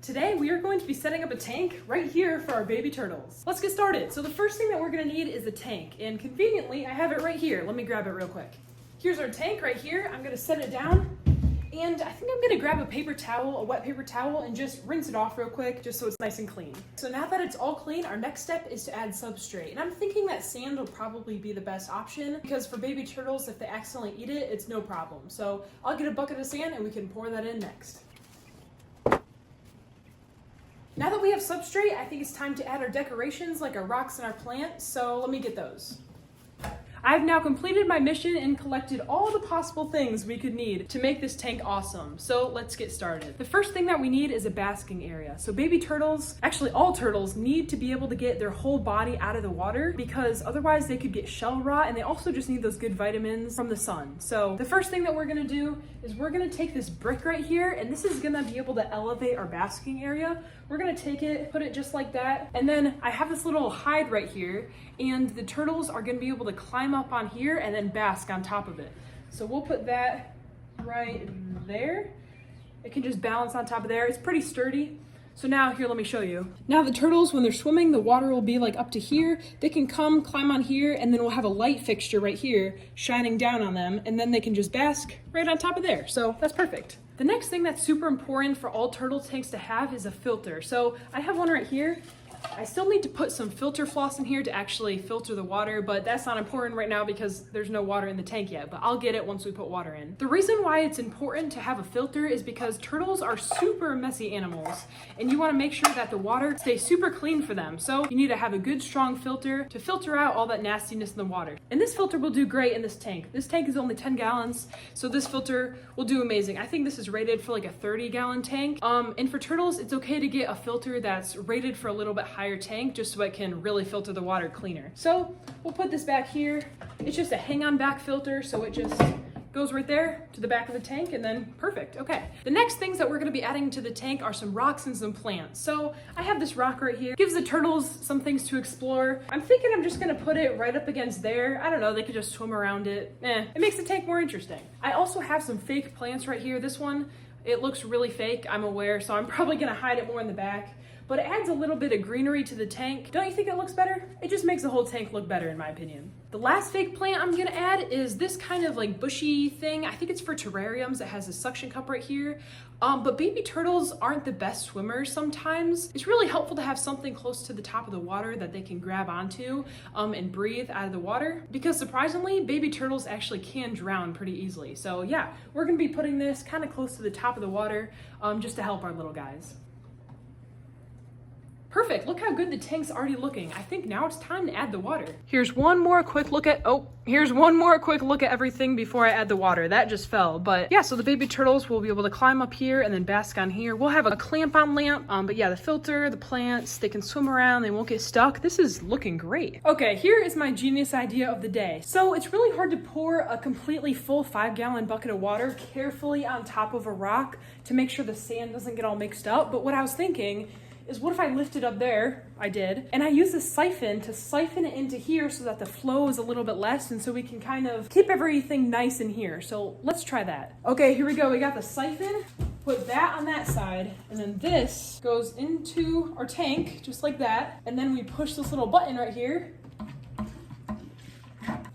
Today we are going to be setting up a tank right here for our baby turtles. Let's get started. So the first thing that we're gonna need is a tank, and conveniently I have it right here. Let me grab it real quick. Here's our tank right here. I'm gonna set it down, and I think I'm gonna grab a paper towel, a wet paper towel, and just rinse it off real quick just so it's nice and clean. So now that it's all clean, our next step is to add substrate. And I'm thinking that sand will probably be the best option because for baby turtles, if they accidentally eat it, it's no problem. So I'll get a bucket of sand and we can pour that in next. Now that we have substrate, I think it's time to add our decorations like our rocks and our plants, so let me get those. I've now completed my mission and collected all the possible things we could need to make this tank awesome, so let's get started. The first thing that we need is a basking area. So baby turtles, actually all turtles, need to be able to get their whole body out of the water because otherwise they could get shell rot, and they also just need those good vitamins from the sun. So the first thing that we're gonna do is we're gonna take this brick right here, and this is gonna be able to elevate our basking area. We're gonna take it, put it just like that, and then I have this little hide right here, and the turtles are gonna be able to climb up on here and then bask on top of it. So we'll put that right there. It can just balance on top of there. It's pretty sturdy. So now here, let me show you. Now the turtles, when they're swimming, the water will be like up to here. They can come, climb on here, and then we'll have a light fixture right here shining down on them, and then they can just bask right on top of there. So that's perfect. The next thing that's super important for all turtle tanks to have is a filter. So I have one right here. I still need to put some filter floss in here to actually filter the water, but that's not important right now because there's no water in the tank yet, but I'll get it once we put water in. The reason why it's important to have a filter is because turtles are super messy animals, and you want to make sure that the water stays super clean for them. So you need to have a good strong filter to filter out all that nastiness in the water. And this filter will do great in this tank. This tank is only 10 gallons, so this filter will do amazing. I think this is rated for like a 30-gallon tank. And for turtles, it's okay to get a filter that's rated for a little bit higher tank just so it can really filter the water cleaner. So we'll put this back here. It's just a hang on back filter, so it just goes right there to the back of the tank, and then perfect. Okay, the next things that we're going to be adding to the tank are some rocks and some plants. So I have this rock right here. Gives the turtles some things to explore. I'm thinking I'm just going to put it right up against there. I don't know, they could just swim around it. It makes the tank more interesting. I also have some fake plants right here. This one, it looks really fake, I'm aware, so I'm probably going to hide it more in the back. But it adds a little bit of greenery to the tank. Don't you think it looks better? It just makes the whole tank look better in my opinion. The last fake plant I'm gonna add is this kind of like bushy thing. I think it's for terrariums. It has a suction cup right here. But baby turtles aren't the best swimmers sometimes. It's really helpful to have something close to the top of the water that they can grab onto and breathe out of the water, because surprisingly, baby turtles actually can drown pretty easily. So yeah, we're gonna be putting this kind of close to the top of the water just to help our little guys. Perfect, look how good the tank's already looking. I think now it's time to add the water. Here's one more quick look at everything before I add the water. That just fell, but yeah, so the baby turtles will be able to climb up here and then bask on here. We'll have a clamp on lamp, but yeah, the filter, the plants, they can swim around, they won't get stuck. This is looking great. Okay, here is my genius idea of the day. So it's really hard to pour a completely full 5-gallon bucket of water carefully on top of a rock to make sure the sand doesn't get all mixed up, but what I was thinking is what if I lift it up there, I did, and I use this siphon to siphon it into here so that the flow is a little bit less, and so we can kind of keep everything nice in here. So let's try that. Okay, here we go. We got the siphon, put that on that side, and then this goes into our tank, just like that, and then we push this little button right here,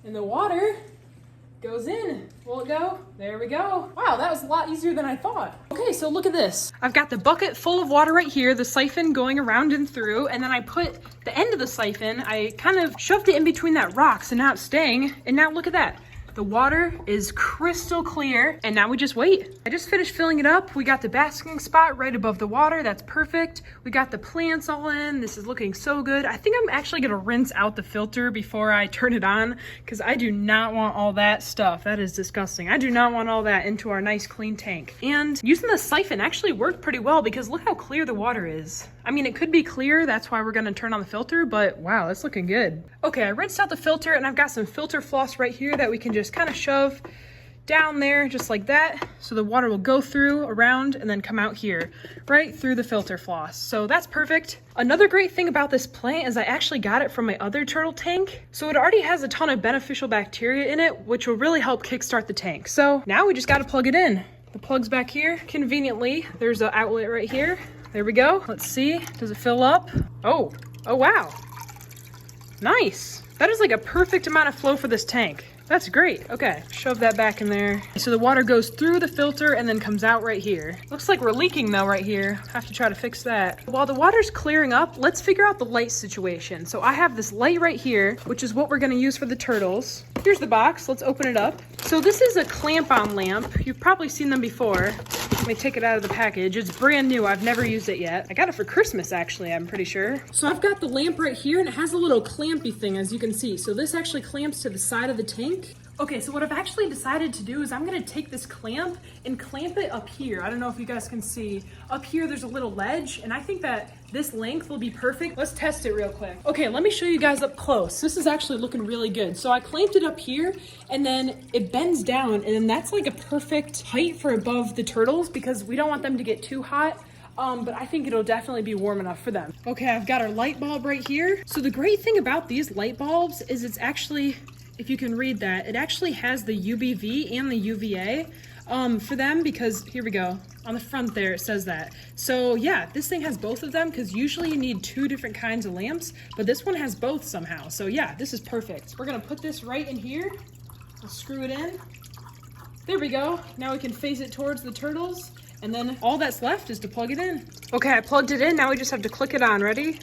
and the water goes in. Will it go? There we go. Wow, that was a lot easier than I thought. Okay, so look at this. I've got the bucket full of water right here, the siphon going around and through, and then I put the end of the siphon, I kind of shoved it in between that rock, so now it's staying, and now look at that. The water is crystal clear, and now we just wait. I just finished filling it up. We got the basking spot right above the water. That's perfect. We got the plants all in. This is looking so good. I think I'm actually gonna rinse out the filter before I turn it on because I do not want all that stuff. That is disgusting. I do not want all that into our nice clean tank. And using the siphon actually worked pretty well because look how clear the water is. I mean, it could be clear. That's why we're gonna turn on the filter, but wow, that's looking good. Okay, I rinsed out the filter and I've got some filter floss right here that we can just kind of shove down there just like that, so the water will go through around and then come out here right through the filter floss. So that's perfect. Another great thing about this plant is I actually got it from my other turtle tank, so it already has a ton of beneficial bacteria in it, which will really help kickstart the tank. So now we just got to plug it in. The plug's back here. Conveniently, there's an outlet right here, There we go. Let's see. Does it fill up? Oh wow. Nice. That is like a perfect amount of flow for this tank. That's great. Okay, shove that back in there. So the water goes through the filter and then comes out right here. Looks like we're leaking though right here. Have to try to fix that. While the water's clearing up, let's figure out the light situation. So I have this light right here, which is what we're gonna use for the turtles. Here's the box, let's open it up. So this is a clamp-on lamp. You've probably seen them before. Let me take it out of the package. It's brand new, I've never used it yet. I got it for Christmas actually, I'm pretty sure. So I've got the lamp right here and it has a little clampy thing as you can see. So this actually clamps to the side of the tank. Okay, so what I've actually decided to do is I'm gonna take this clamp and clamp it up here. I don't know if you guys can see. Up here there's a little ledge and I think that this length will be perfect. Let's test it real quick. Okay, let me show you guys up close. This is actually looking really good. So I clamped it up here and then it bends down and then that's like a perfect height for above the turtles because we don't want them to get too hot. But I think it'll definitely be warm enough for them. Okay, I've got our light bulb right here. So the great thing about these light bulbs is it's actually, if you can read that, it actually has the UVV and the UVA for them because, here we go, on the front there it says that. So yeah, this thing has both of them because usually you need two different kinds of lamps, but this one has both somehow. So yeah, this is perfect. We're gonna put this right in here. I'll screw it in. There we go. Now we can face it towards the turtles and then all that's left is to plug it in. Okay, I plugged it in. Now we just have to click it on. Ready?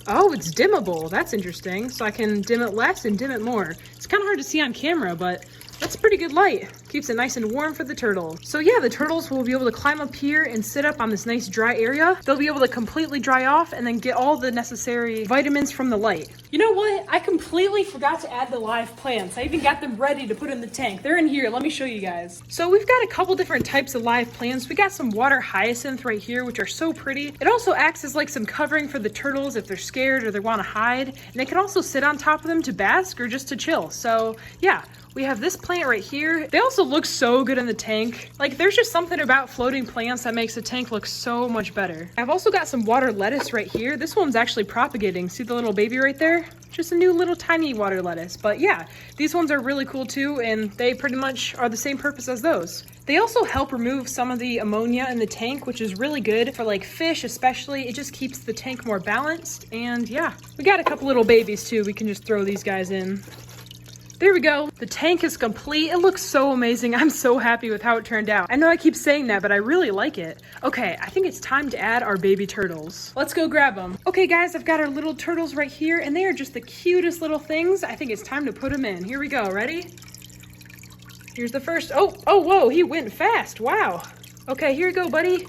Oh, it's dimmable. That's interesting. So I can dim it less and dim it more. It's kind of hard to see on camera, but that's a pretty good light. Keeps it nice and warm for the turtles. So yeah, the turtles will be able to climb up here and sit up on this nice dry area. They'll be able to completely dry off and then get all the necessary vitamins from the light. You know what? I completely forgot to add the live plants. I even got them ready to put in the tank. They're in here. Let me show you guys. So we've got a couple different types of live plants. We got some water hyacinth right here, which are so pretty. It also acts as like some covering for the turtles if they're scared or they want to hide. And they can also sit on top of them to bask or just to chill. So yeah. We have this plant right here. They also look so good in the tank. Like there's just something about floating plants that makes the tank look so much better. I've also got some water lettuce right here. This one's actually propagating. See the little baby right there? Just a new little tiny water lettuce. But yeah, these ones are really cool too, and they pretty much are the same purpose as those. They also help remove some of the ammonia in the tank, which is really good for like fish especially. It just keeps the tank more balanced. And yeah, we got a couple little babies too. We can just throw these guys in. There we go. The tank is complete. It looks so amazing. I'm so happy with how it turned out. I know I keep saying that, but I really like it. Okay, I think it's time to add our baby turtles. Let's go grab them. Okay guys, I've got our little turtles right here and they are just the cutest little things. I think it's time to put them in. Here we go, ready? Here's the first. Oh, whoa, he went fast. Wow. Okay, here you go, buddy.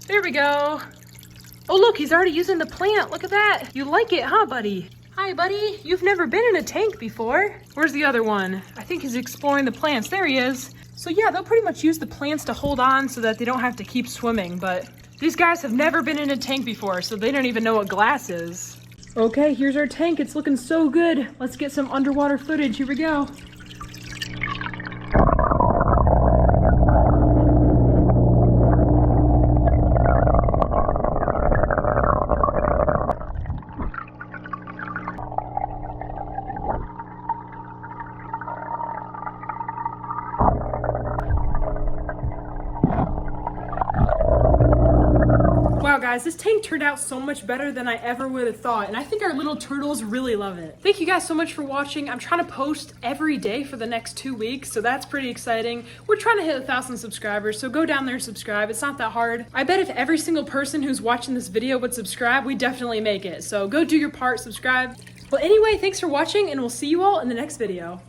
There we go. Oh look, he's already using the plant. Look at that. You like it, huh, buddy? Hi, buddy. You've never been in a tank before. Where's the other one? I think he's exploring the plants. There he is. So yeah, they'll pretty much use the plants to hold on so that they don't have to keep swimming. But these guys have never been in a tank before, so they don't even know what glass is. Okay, here's our tank. It's looking so good. Let's get some underwater footage. Here we go. Wow guys, this tank turned out so much better than I ever would have thought, and I think our little turtles really love it. Thank you guys so much for watching. I'm trying to post every day for the next 2 weeks, so that's pretty exciting. We're trying to hit 1,000 subscribers, so go down there and subscribe. It's not that hard. I bet if every single person who's watching this video would subscribe, we'd definitely make it. So go do your part, subscribe. Well anyway, thanks for watching, and we'll see you all in the next video.